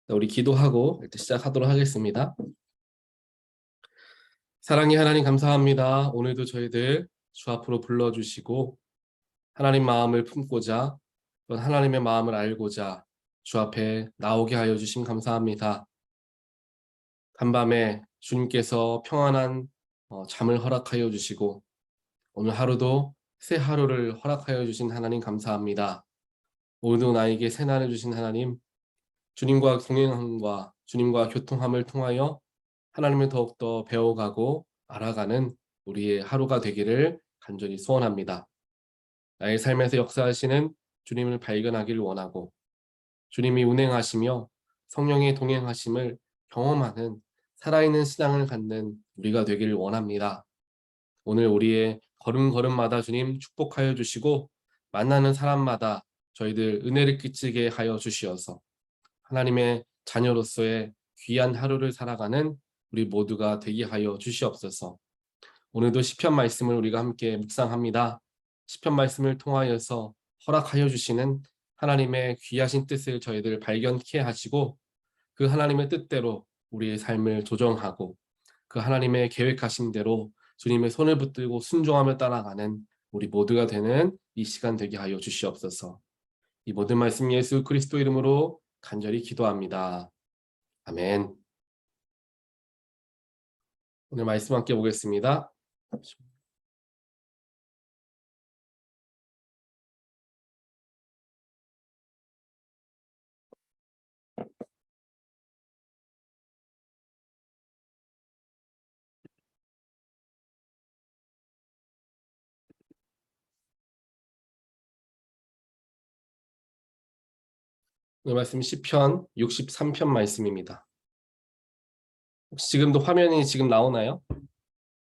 우리 기도하고 일단 시작하도록 하겠습니다. 사랑의 하나님 감사합니다. 오늘도 저희들 주 앞으로 불러주시고 하나님 마음을 품고자 또 하나님의 마음을 알고자 주 앞에 나오게 하여 주심 감사합니다. 간밤에 주님께서 평안한 잠을 허락하여 주시고 오늘 하루도 새 하루를 허락하여 주신 하나님 감사합니다. 오늘도 나에게 새날을 주신 하나님, 주님과 동행함과 주님과 교통함을 통하여 하나님을 더욱더 배워가고 알아가는 우리의 하루가 되기를 간절히 소원합니다. 나의 삶에서 역사하시는 주님을 발견하기를 원하고 주님이 운행하시며 성령의 동행하심을 경험하는 살아있는 신앙을 갖는 우리가 되기를 원합니다. 오늘 우리의 걸음걸음마다 주님 축복하여 주시고 만나는 사람마다 저희들 은혜를 끼치게 하여 주시어서 하나님의 자녀로서의 귀한 하루를 살아가는 우리 모두가 되게 하여 주시옵소서. 오늘도 시편 말씀을 우리가 함께 묵상합니다. 시편 말씀을 통하여서 허락하여 주시는 하나님의 귀하신 뜻을 저희들 발견케 하시고 그 하나님의 뜻대로 우리의 삶을 조정하고 그 하나님의 계획하신 대로 주님의 손을 붙들고 순종하며 따라가는 우리 모두가 되는 이 시간 되게 하여 주시옵소서. 이 모든 말씀 예수 그리스도 이름으로 간절히 기도합니다. 아멘. 오늘 말씀 함께 보겠습니다. 오늘 말씀 시편 63편 말씀입니다. 혹시 지금도 화면이 지금 나오나요?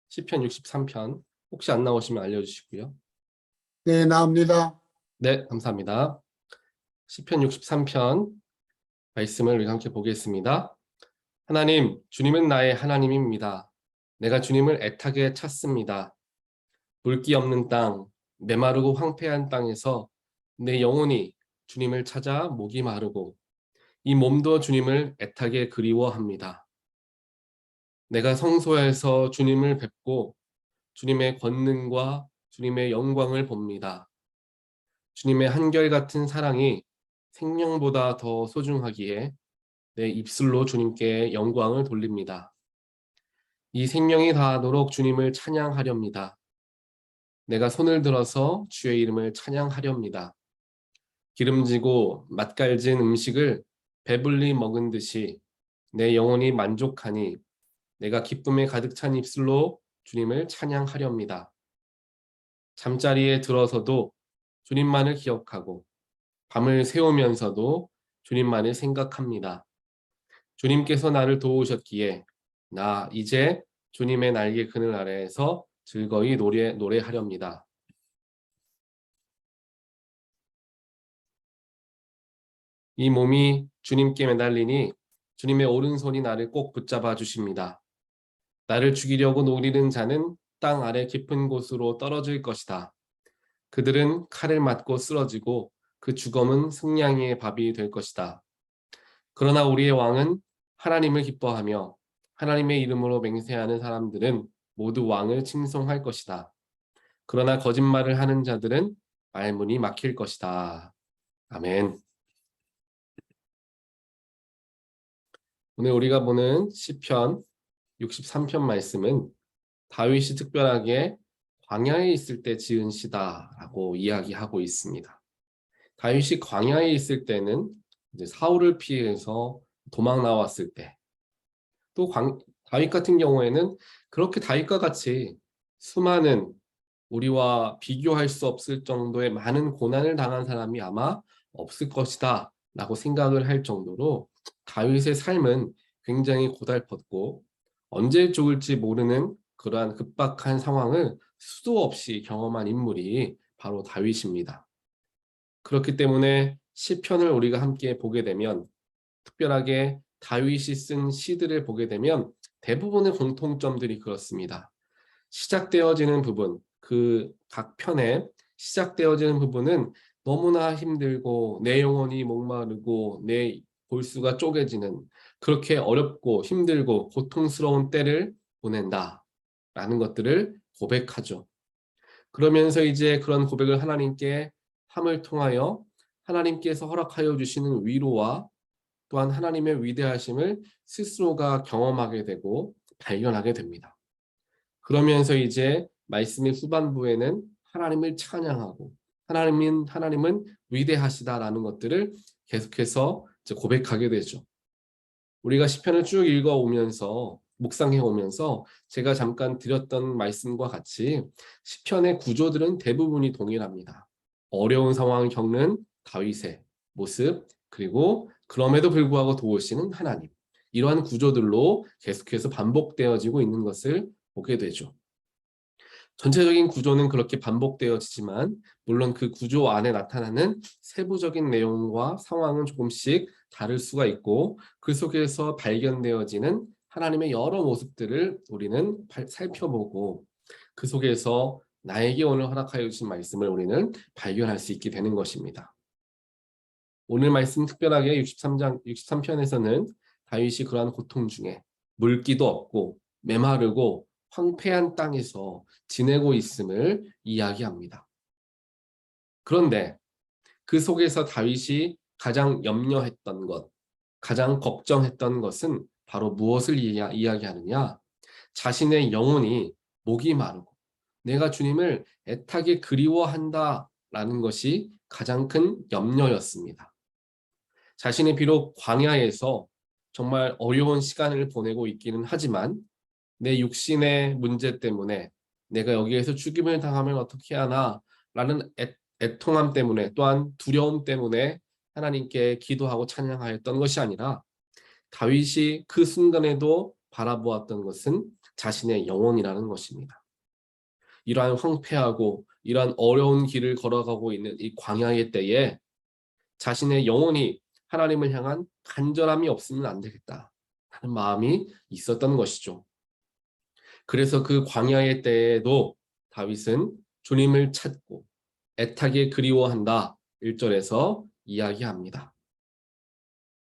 시편 63편 혹시 안 나오시면 알려주시고요. 네, 나옵니다. 네, 감사합니다. 시편 63편 말씀을 우리 함께 보겠습니다. 하나님, 주님은 나의 하나님입니다. 내가 주님을 애타게 찾습니다. 물기 없는 땅, 메마르고 황폐한 땅에서 내 영혼이 주님을 찾아 목이 마르고 이 몸도 주님을 애타게 그리워합니다. 내가 성소에서 주님을 뵙고 주님의 권능과 주님의 영광을 봅니다. 주님의 한결같은 사랑이 생명보다 더 소중하기에 내 입술로 주님께 영광을 돌립니다. 이 생명이 다하도록 주님을 찬양하렵니다. 내가 손을 들어서 주의 이름을 찬양하렵니다. 기름지고 맛깔진 음식을 배불리 먹은 듯이 내 영혼이 만족하니 내가 기쁨에 가득 찬 입술로 주님을 찬양하렵니다. 잠자리에 들어서도 주님만을 기억하고 밤을 새우면서도 주님만을 생각합니다. 주님께서 나를 도우셨기에 나 이제 주님의 날개 그늘 아래에서 즐거이 노래하렵니다. 이 몸이 주님께 매달리니 주님의 오른손이 나를 꼭 붙잡아 주십니다. 나를 죽이려고 노리는 자는 땅 아래 깊은 곳으로 떨어질 것이다. 그들은 칼을 맞고 쓰러지고 그 죽음은 승냥이의 밥이 될 것이다. 그러나 우리의 왕은 하나님을 기뻐하며 하나님의 이름으로 맹세하는 사람들은 모두 왕을 칭송할 것이다. 그러나 거짓말을 하는 자들은 말문이 막힐 것이다. 아멘. 오늘 우리가 보는 시편 63편 말씀은 다윗이 특별하게 광야에 있을 때 지은 시다라고 이야기하고 있습니다. 다윗이 광야에 있을 때는 이제 사울을 피해서 도망 나왔을 때, 또 다윗 같은 경우에는 그렇게 다윗과 같이 수많은 우리와 비교할 수 없을 정도의 많은 고난을 당한 사람이 아마 없을 것이다 라고 생각을 할 정도로 다윗의 삶은 굉장히 고달팠고 언제 죽을지 모르는 그러한 급박한 상황을 수도 없이 경험한 인물이 바로 다윗입니다. 그렇기 때문에 시편을 우리가 함께 보게 되면 특별하게 다윗이 쓴 시들을 보게 되면 대부분의 공통점들이 그렇습니다. 시작되어지는 부분, 그 각 편에 시작되어지는 부분은 너무나 힘들고 내 영혼이 목마르고 내 골수가 쪼개지는 그렇게 어렵고 힘들고 고통스러운 때를 보낸다라는 것들을 고백하죠. 그러면서 이제 그런 고백을 하나님께 함을 통하여 하나님께서 허락하여 주시는 위로와 또한 하나님의 위대하심을 스스로가 경험하게 되고 발견하게 됩니다. 그러면서 이제 말씀의 후반부에는 하나님을 찬양하고 하나님은 위대하시다라는 것들을 계속해서 이제 고백하게 되죠. 우리가 시편을 쭉 읽어오면서 묵상해 오면서 제가 잠깐 드렸던 말씀과 같이 시편의 구조들은 대부분이 동일합니다. 어려운 상황을 겪는 다윗의 모습, 그리고 그럼에도 불구하고 도우시는 하나님, 이러한 구조들로 계속해서 반복되어지고 있는 것을 보게 되죠. 전체적인 구조는 그렇게 반복되어지지만 물론 그 구조 안에 나타나는 세부적인 내용과 상황은 조금씩 다를 수가 있고 그 속에서 발견되어지는 하나님의 여러 모습들을 우리는 살펴보고 그 속에서 나에게 오늘 허락하여 주신 말씀을 우리는 발견할 수 있게 되는 것입니다. 오늘 말씀 특별하게 63편에서는 다윗이 그러한 고통 중에 물기도 없고 메마르고 황폐한 땅에서 지내고 있음을 이야기합니다. 그런데 그 속에서 다윗이 가장 염려했던 것, 가장 걱정했던 것은 바로 무엇을 이야기하느냐? 자신의 영혼이 목이 마르고 내가 주님을 애타게 그리워한다라는 것이 가장 큰 염려였습니다. 자신이 비록 광야에서 정말 어려운 시간을 보내고 있기는 하지만 내 육신의 문제 때문에 내가 여기에서 죽임을 당하면 어떻게 하나 라는 애통함 때문에 또한 두려움 때문에 하나님께 기도하고 찬양하였던 것이 아니라 다윗이 그 순간에도 바라보았던 것은 자신의 영혼이라는 것입니다. 이러한 황폐하고 이러한 어려운 길을 걸어가고 있는 이 광야의 때에 자신의 영혼이 하나님을 향한 간절함이 없으면 안 되겠다 하는 마음이 있었던 것이죠. 그래서 그 광야의 때에도 다윗은 주님을 찾고 애타게 그리워한다 1절에서 이야기합니다.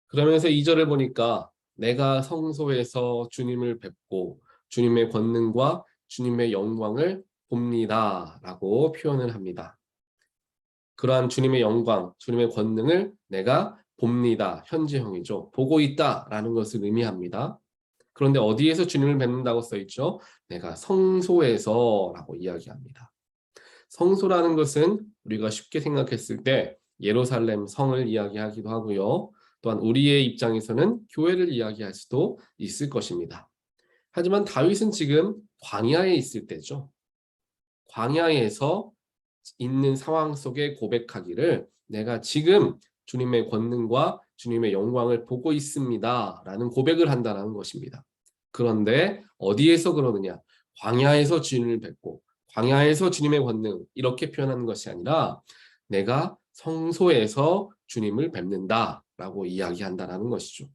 그러면서 2절을 보니까 내가 성소에서 주님을 뵙고 주님의 권능과 주님의 영광을 봅니다 라고 표현을 합니다. 그러한 주님의 영광, 주님의 권능을 내가 봅니다. 현재형이죠. 보고 있다라는 것을 의미합니다. 그런데 어디에서 주님을 뵙는다고 써있죠? 내가 성소에서라고 이야기합니다. 성소라는 것은 우리가 쉽게 생각했을 때 예루살렘 성을 이야기하기도 하고요. 또한 우리의 입장에서는 교회를 이야기할 수도 있을 것입니다. 하지만 다윗은 지금 광야에 있을 때죠. 광야에서 있는 상황 속에 고백하기를 내가 지금 주님의 권능과 주님의 영광을 보고 있습니다 라는 고백을 한다는 것입니다. 그런데 어디에서 그러느냐? 광야에서 주님을 뵙고 광야에서 주님의 권능 이렇게 표현하는 것이 아니라 내가 성소에서 주님을 뵙는다 라고 이야기한다는 것이죠.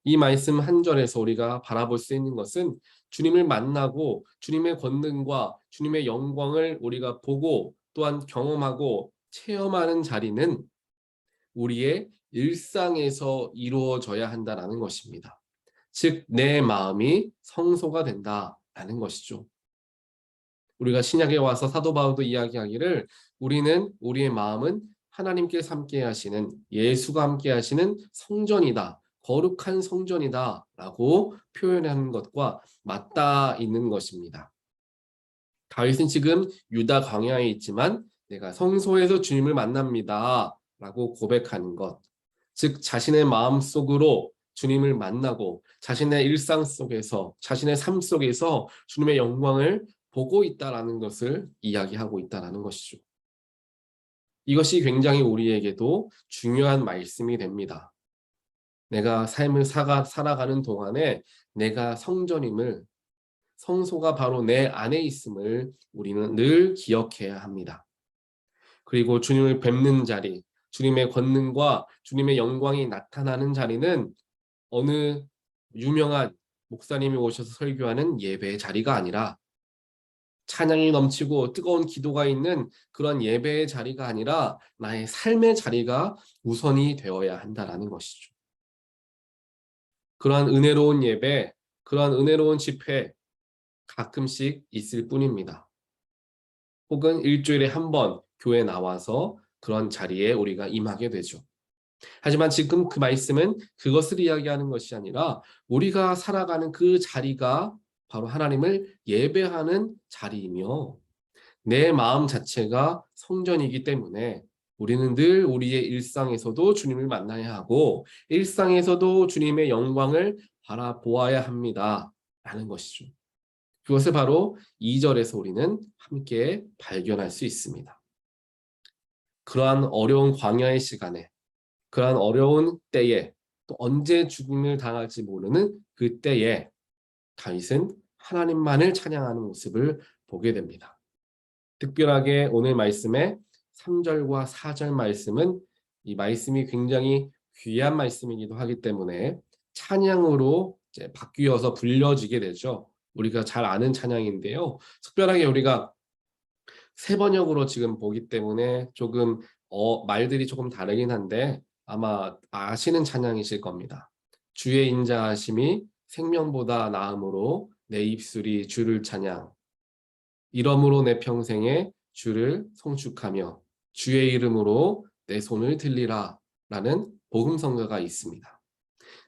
이 말씀 한 절에서 우리가 바라볼 수 있는 것은 주님을 만나고 주님의 권능과 주님의 영광을 우리가 보고 또한 경험하고 체험하는 자리는 우리의 일상에서 이루어져야 한다는 것입니다. 즉, 내 마음이 성소가 된다라는 것이죠. 우리가 신약에 와서 사도 바울도 이야기하기를 우리는 우리의 마음은 하나님께서 함께 하시는 예수가 함께 하시는 성전이다. 거룩한 성전이다 라고 표현하는 것과 맞닿아 있는 것입니다. 다윗은 지금 유다 광야에 있지만 내가 성소에서 주님을 만납니다 라고 고백하는 것, 즉 자신의 마음속으로 주님을 만나고 자신의 일상 속에서 자신의 삶 속에서 주님의 영광을 보고 있다라는 것을 이야기하고 있다는 것이죠. 이것이 굉장히 우리에게도 중요한 말씀이 됩니다. 내가 삶을 살아가는 동안에 내가 성전임을, 성소가 바로 내 안에 있음을 우리는 늘 기억해야 합니다. 그리고 주님을 뵙는 자리, 주님의 권능과 주님의 영광이 나타나는 자리는 어느 유명한 목사님이 오셔서 설교하는 예배의 자리가 아니라 찬양이 넘치고 뜨거운 기도가 있는 그런 예배의 자리가 아니라 나의 삶의 자리가 우선이 되어야 한다라는 것이죠. 그러한 은혜로운 예배, 그러한 은혜로운 집회 가끔씩 있을 뿐입니다. 혹은 일주일에 한 번 교회 나와서 그런 자리에 우리가 임하게 되죠. 하지만 지금 그 말씀은 그것을 이야기하는 것이 아니라 우리가 살아가는 그 자리가 바로 하나님을 예배하는 자리이며 내 마음 자체가 성전이기 때문에 우리는 늘 우리의 일상에서도 주님을 만나야 하고 일상에서도 주님의 영광을 바라보아야 합니다. 라는 것이죠. 그것을 바로 2절에서 우리는 함께 발견할 수 있습니다. 그러한 어려운 광야의 시간에 그러한 어려운 때에 또 언제 죽음을 당할지 모르는 그 때에 다윗은 하나님만을 찬양하는 모습을 보게 됩니다. 특별하게 오늘 말씀의 3절과 4절 말씀은 이 말씀이 굉장히 귀한 말씀이기도 하기 때문에 찬양으로 이제 바뀌어서 불려지게 되죠. 우리가 잘 아는 찬양인데요. 특별하게 우리가 세 번역으로 지금 보기 때문에 조금 말들이 조금 다르긴 한데 아마 아시는 찬양이실 겁니다. 주의 인자하심이 생명보다 나음으로 내 입술이 주를 찬양. 이러므로 내 평생에 주를 송축하며 주의 이름으로 내 손을 들리라 라는 복음성가가 있습니다.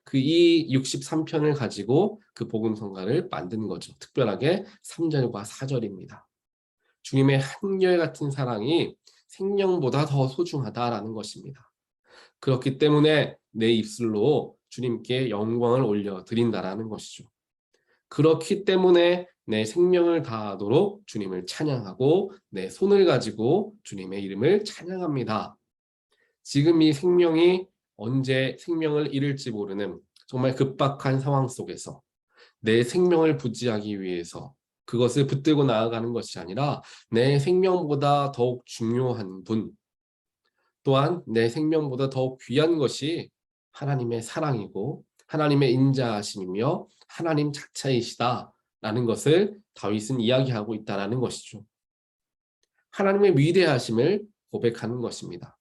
그 이 63편을 가지고 그 복음성가를 만든 거죠. 특별하게 3절과 4절입니다. 주님의 한결같은 사랑이 생명보다 더 소중하다라는 것입니다. 그렇기 때문에 내 입술로 주님께 영광을 올려드린다라는 것이죠. 그렇기 때문에 내 생명을 다하도록 주님을 찬양하고 내 손을 가지고 주님의 이름을 찬양합니다. 지금 이 생명이 언제 생명을 잃을지 모르는 정말 급박한 상황 속에서 내 생명을 부지하기 위해서 그것을 붙들고 나아가는 것이 아니라 내 생명보다 더욱 중요한 분, 또한 내 생명보다 더욱 귀한 것이 하나님의 사랑이고 하나님의 인자하심이며 하나님 자체이시다라는 것을 다윗은 이야기하고 있다는 것이죠. 하나님의 위대하심을 고백하는 것입니다.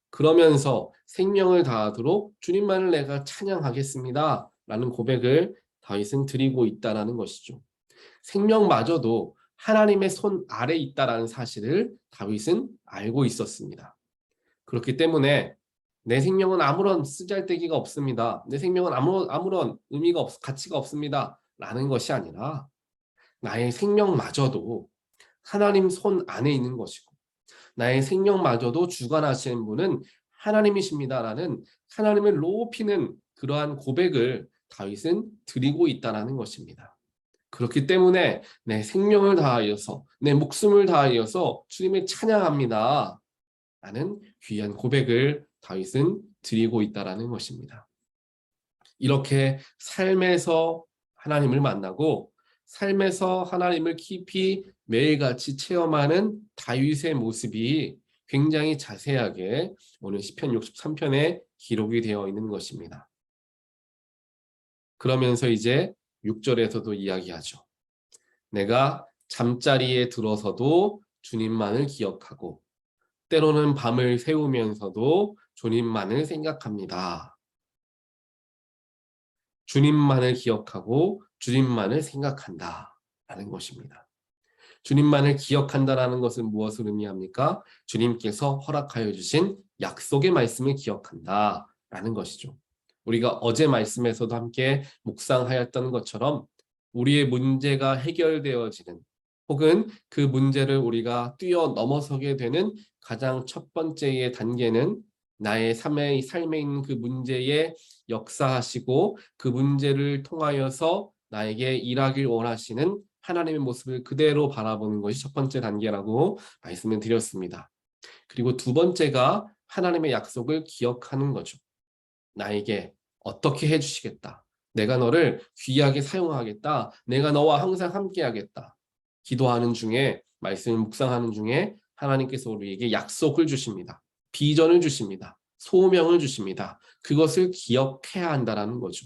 그러면서 생명을 다하도록 주님만을 내가 찬양하겠습니다 라는 고백을 다윗은 드리고 있다는 것이죠. 생명마저도 하나님의 손 아래 있다라는 사실을 다윗은 알고 있었습니다. 그렇기 때문에 내 생명은 아무런 쓰잘데기가 없습니다. 내 생명은 아무런 의미가 가치가 없습니다. 라는 것이 아니라 나의 생명마저도 하나님 손 안에 있는 것이고 나의 생명마저도 주관하시는 분은 하나님이십니다라는 하나님을 높이는 그러한 고백을 다윗은 드리고 있다는 것입니다. 그렇기 때문에 내 생명을 다하여서 내 목숨을 다하여서 주님을 찬양합니다. 라는 귀한 고백을 다윗은 드리고 있다는 것입니다. 이렇게 삶에서 하나님을 만나고 삶에서 하나님을 깊이 매일같이 체험하는 다윗의 모습이 굉장히 자세하게 오늘 시편 63편에 기록이 되어 있는 것입니다. 그러면서 이제 6절에서도 이야기하죠. 내가 잠자리에 들어서도 주님만을 기억하고 때로는 밤을 새우면서도 주님만을 생각합니다. 주님만을 기억하고 주님만을 생각한다 라는 것입니다. 주님만을 기억한다라는 것은 무엇을 의미합니까? 주님께서 허락하여 주신 약속의 말씀을 기억한다 라는 것이죠. 우리가 어제 말씀에서도 함께 묵상하였던 것처럼 우리의 문제가 해결되어지는 혹은 그 문제를 우리가 뛰어넘어서게 되는 가장 첫 번째의 단계는 나의 삶에 있는 그 문제에 역사하시고 그 문제를 통하여서 나에게 일하길 원하시는 하나님의 모습을 그대로 바라보는 것이 첫 번째 단계라고 말씀을 드렸습니다. 그리고 두 번째가 하나님의 약속을 기억하는 거죠. 나에게 어떻게 해주시겠다. 내가 너를 귀하게 사용하겠다. 내가 너와 항상 함께하겠다. 기도하는 중에 말씀을 묵상하는 중에 하나님께서 우리에게 약속을 주십니다. 비전을 주십니다. 소명을 주십니다. 그것을 기억해야 한다는 거죠.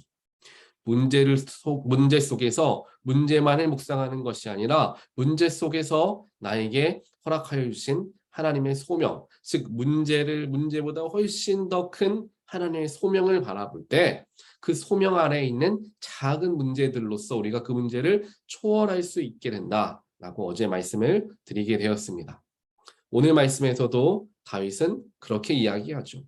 문제 속에서 문제만을 묵상하는 것이 아니라 문제 속에서 나에게 허락하여 주신 하나님의 소명, 즉 문제보다 훨씬 더 큰 하나님의 소명을 바라볼 때 그 소명 아래에 있는 작은 문제들로서 우리가 그 문제를 초월할 수 있게 된다라고 어제 말씀을 드리게 되었습니다. 오늘 말씀에서도 다윗은 그렇게 이야기하죠.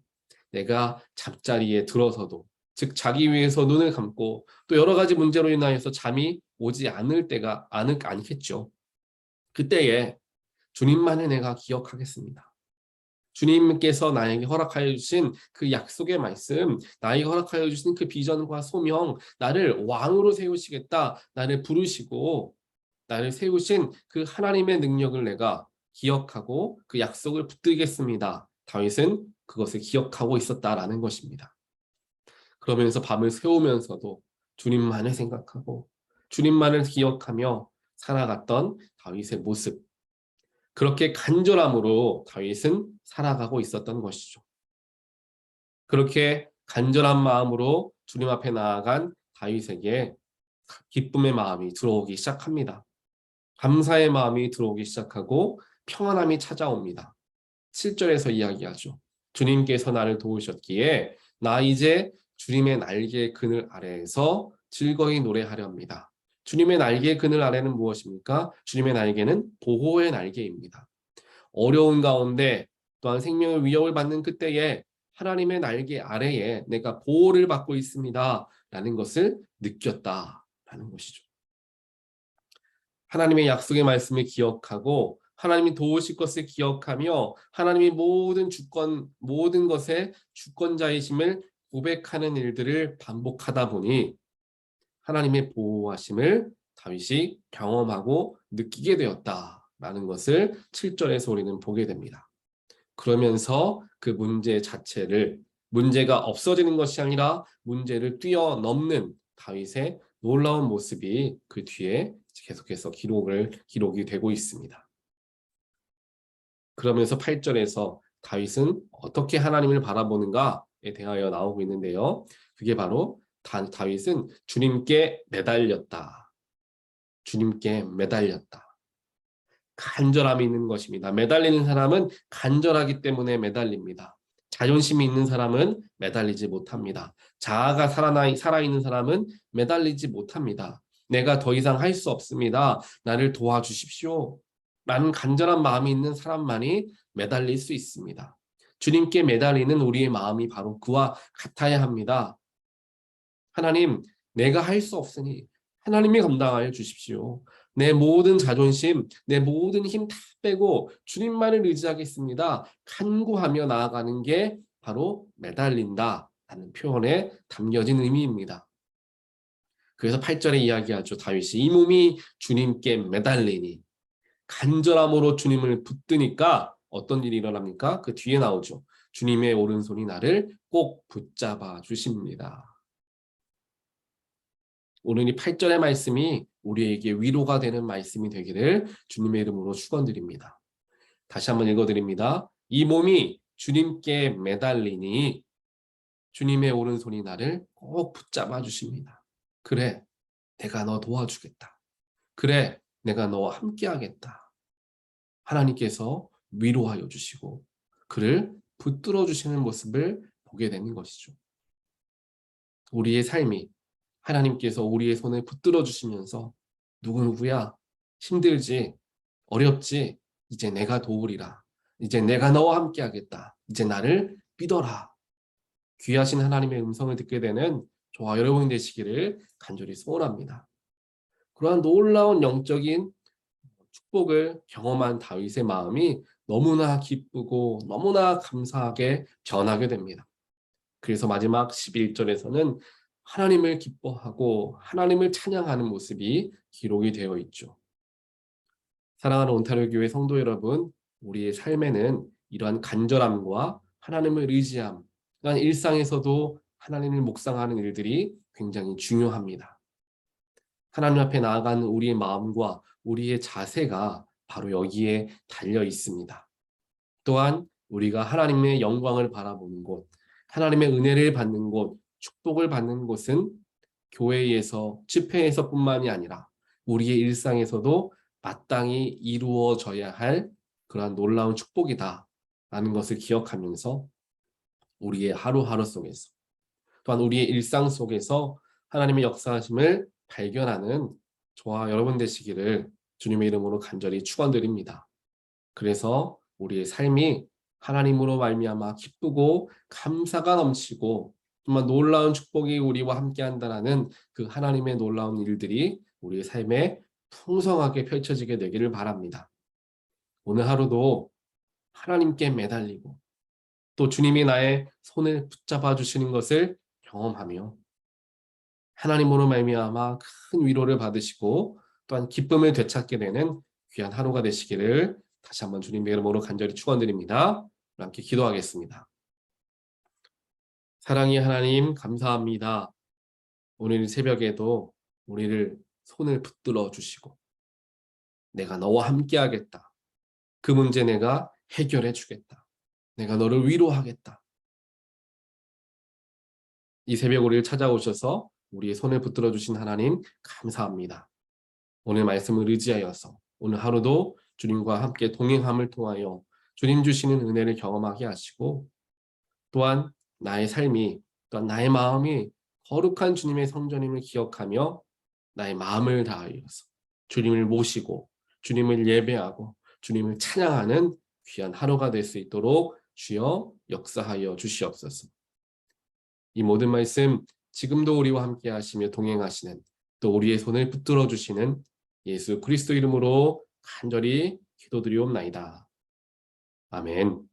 내가 잠자리에 들어서도, 즉 자기 위해서 눈을 감고 또 여러 가지 문제로 인하여서 잠이 오지 않겠죠. 그때에 주님만을 내가 기억하겠습니다. 주님께서 나에게 허락하여 주신 그 약속의 말씀, 나에게 허락하여 주신 그 비전과 소명, 나를 왕으로 세우시겠다, 나를 부르시고 나를 세우신 그 하나님의 능력을 내가 기억하고 그 약속을 붙들겠습니다. 다윗은 그것을 기억하고 있었다라는 것입니다. 그러면서 밤을 새우면서도 주님만을 생각하고 주님만을 기억하며 살아갔던 다윗의 모습, 그렇게 간절함으로 다윗은 살아가고 있었던 것이죠. 그렇게 간절한 마음으로 주님 앞에 나아간 다윗에게 기쁨의 마음이 들어오기 시작합니다. 감사의 마음이 들어오기 시작하고 평안함이 찾아옵니다. 7절에서 이야기하죠. 주님께서 나를 도우셨기에 나 이제 주님의 날개의 그늘 아래에서 즐거이 노래하렵니다. 주님의 날개의 그늘 아래는 무엇입니까? 주님의 날개는 보호의 날개입니다. 어려운 가운데 또한 생명의 위협을 받는 그때에 하나님의 날개 아래에 내가 보호를 받고 있습니다. 라는 것을 느꼈다라는 것이죠. 하나님의 약속의 말씀을 기억하고 하나님이 도우실 것을 기억하며 하나님이 모든 것의 주권자이심을 고백하는 일들을 반복하다 보니 하나님의 보호하심을 다윗이 경험하고 느끼게 되었다라는 것을 7절에서 우리는 보게 됩니다. 그러면서 그 문제가 없어지는 것이 아니라 문제를 뛰어넘는 다윗의 놀라운 모습이 그 뒤에 계속해서 기록이 되고 있습니다. 그러면서 8절에서 다윗은 어떻게 하나님을 바라보는가에 대하여 나오고 있는데요. 그게 바로 다윗은 주님께 매달렸다. 주님께 매달렸다. 간절함이 있는 것입니다. 매달리는 사람은 간절하기 때문에 매달립니다. 자존심이 있는 사람은 매달리지 못합니다. 자아가 살아있는 사람은 매달리지 못합니다. 내가 더 이상 할 수 없습니다. 나를 도와주십시오. 라는 간절한 마음이 있는 사람만이 매달릴 수 있습니다. 주님께 매달리는 우리의 마음이 바로 그와 같아야 합니다. 하나님, 내가 할 수 없으니 하나님이 감당하여 주십시오. 내 모든 자존심, 내 모든 힘 다 빼고 주님만을 의지하겠습니다. 간구하며 나아가는 게 바로 매달린다라는 표현에 담겨진 의미입니다. 그래서 8절에 이야기하죠. 다윗이 이 몸이 주님께 매달리니, 간절함으로 주님을 붙드니까 어떤 일이 일어납니까? 그 뒤에 나오죠. 주님의 오른손이 나를 꼭 붙잡아 주십니다. 오늘 이 8절의 말씀이 우리에게 위로가 되는 말씀이 되기를 주님의 이름으로 축원드립니다. 다시 한번 읽어드립니다. 이 몸이 주님께 매달리니 주님의 오른손이 나를 꼭 붙잡아 주십니다. 그래, 내가 너 도와주겠다. 그래, 내가 너와 함께하겠다. 하나님께서 위로하여 주시고 그를 붙들어 주시는 모습을 보게 되는 것이죠. 우리의 삶이 하나님께서 우리의 손을 붙들어 주시면서 누구야? 힘들지? 어렵지? 이제 내가 도우리라. 이제 내가 너와 함께 하겠다. 이제 나를 믿어라. 귀하신 하나님의 음성을 듣게 되는 저와 여러분 되시기를 간절히 소원합니다. 그러한 놀라운 영적인 축복을 경험한 다윗의 마음이 너무나 기쁘고 너무나 감사하게 변하게 됩니다. 그래서 마지막 11절에서는 하나님을 기뻐하고 하나님을 찬양하는 모습이 기록이 되어 있죠. 사랑하는 온타rio 교회 성도 여러분, 우리의 삶에는 이러한 간절함과 하나님을 의지함, 또한 일상에서도 하나님을 묵상하는 일들이 굉장히 중요합니다. 하나님 앞에 나아가는 우리의 마음과 우리의 자세가 바로 여기에 달려 있습니다. 또한 우리가 하나님의 영광을 바라보는 곳, 하나님의 은혜를 받는 곳, 축복을 받는 곳은 교회에서 집회에서뿐만이 아니라 우리의 일상에서도 마땅히 이루어져야 할 그러한 놀라운 축복이다라는 것을 기억하면서 우리의 하루하루 속에서 또한 우리의 일상 속에서 하나님의 역사하심을 발견하는 저와 여러분 되시기를 주님의 이름으로 간절히 축원드립니다. 그래서 우리의 삶이 하나님으로 말미암아 기쁘고 감사가 넘치고 정말 놀라운 축복이 우리와 함께한다라는 그 하나님의 놀라운 일들이 우리의 삶에 풍성하게 펼쳐지게 되기를 바랍니다. 오늘 하루도 하나님께 매달리고 또 주님이 나의 손을 붙잡아 주시는 것을 경험하며 하나님으로 말미암아 큰 위로를 받으시고 또한 기쁨을 되찾게 되는 귀한 하루가 되시기를 다시 한번 주님의 이름으로 간절히 축원드립니다. 함께 기도하겠습니다. 사랑의 하나님 감사합니다. 오늘 새벽에도 우리를 손을 붙들어 주시고 내가 너와 함께 하겠다. 그 문제 내가 해결해 주겠다. 내가 너를 위로하겠다. 이 새벽 우리를 찾아오셔서 우리의 손을 붙들어 주신 하나님 감사합니다. 오늘 말씀을 의지하여서 오늘 하루도 주님과 함께 동행함을 통하여 주님 주시는 은혜를 경험하게 하시고 또한 나의 삶이 또한 나의 마음이 거룩한 주님의 성전임을 기억하며 나의 마음을 다하여서 주님을 모시고 주님을 예배하고 주님을 찬양하는 귀한 하루가 될 수 있도록 주여 역사하여 주시옵소서. 이 모든 말씀 지금도 우리와 함께 하시며 동행하시는 또 우리의 손을 붙들어 주시는 예수 그리스도 이름으로 간절히 기도드리옵나이다. 아멘.